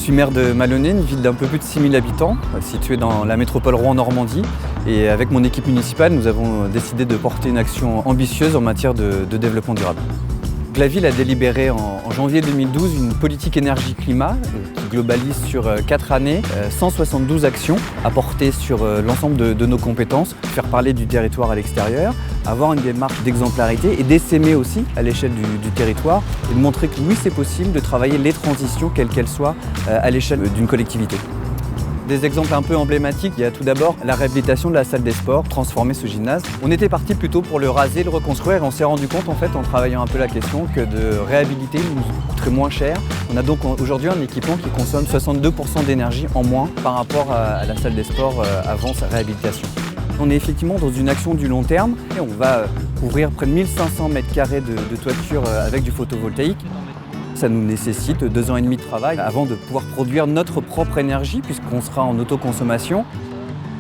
suis maire de Malonné, une ville d'un peu plus de 6000 habitants, située dans la métropole Rouen-Normandie. Et avec mon équipe municipale, nous avons décidé de porter une action ambitieuse en matière de développement durable. La ville a délibéré en janvier 2012 une politique énergie-climat qui globalise sur 4 années 172 actions à porter sur l'ensemble de nos compétences, faire parler du territoire à l'extérieur, avoir une démarche d'exemplarité et d'essaimer aussi à l'échelle du territoire et de montrer que oui, c'est possible de travailler les transitions, quelles qu'elles soient, à l'échelle d'une collectivité. Des exemples un peu emblématiques, il y a tout d'abord la réhabilitation de la salle des sports, transformer ce gymnase. On était parti plutôt pour le raser, le reconstruire et on s'est rendu compte en fait en travaillant un peu la question que de réhabiliter nous coûterait moins cher. On a donc aujourd'hui un équipement qui consomme 62% d'énergie en moins par rapport à la salle des sports avant sa réhabilitation. On est effectivement dans une action du long terme et on va couvrir près de 1500 m² de toiture avec du photovoltaïque. Ça nous nécessite 2 ans et demi de travail avant de pouvoir produire notre propre énergie puisqu'on sera en autoconsommation.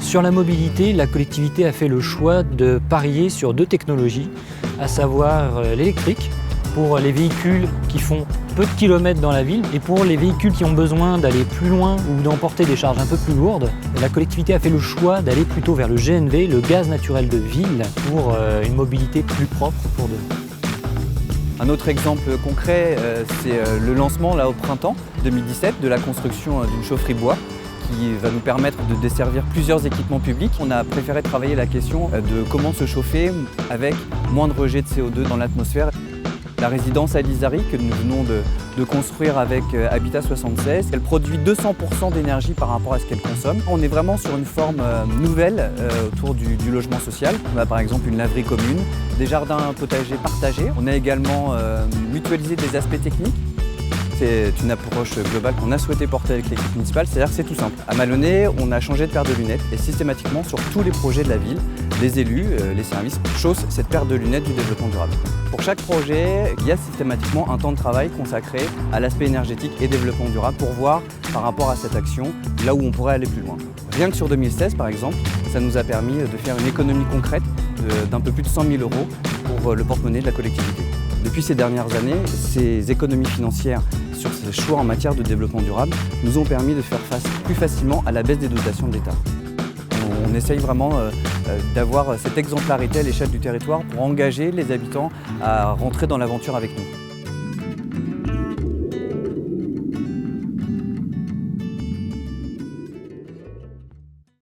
Sur la mobilité, la collectivité a fait le choix de parier sur 2 technologies, à savoir l'électrique pour les véhicules qui font peu de kilomètres dans la ville et pour les véhicules qui ont besoin d'aller plus loin ou d'emporter des charges un peu plus lourdes. La collectivité a fait le choix d'aller plutôt vers le GNV, le gaz naturel de ville, pour une mobilité plus propre pour demain. Un autre exemple concret, c'est le lancement là, au printemps 2017 de la construction d'une chaufferie bois qui va nous permettre de desservir plusieurs équipements publics. On a préféré travailler la question de comment se chauffer avec moins de rejet de CO2 dans l'atmosphère. La résidence à Lizary que nous venons de construire avec Habitat 76, elle produit 200% d'énergie par rapport à ce qu'elle consomme. On est vraiment sur une forme nouvelle autour du logement social. On a par exemple une laverie commune, des jardins potagers partagés. On a également mutualisé des aspects techniques. C'est une approche globale qu'on a souhaité porter avec l'équipe municipale, c'est-à-dire que c'est tout simple. À Malonné, on a changé de paire de lunettes et systématiquement sur tous les projets de la ville, les élus, les services chaussent cette paire de lunettes du développement durable. Pour chaque projet, il y a systématiquement un temps de travail consacré à l'aspect énergétique et développement durable pour voir par rapport à cette action là où on pourrait aller plus loin. Rien que sur 2016 par exemple, ça nous a permis de faire une économie concrète d'un peu plus de 100 000 € pour le porte-monnaie de la collectivité. Depuis ces dernières années, ces économies financières sur ces choix en matière de développement durable nous ont permis de faire face plus facilement à la baisse des dotations de l'État. On essaye vraiment d'avoir cette exemplarité à l'échelle du territoire pour engager les habitants à rentrer dans l'aventure avec nous.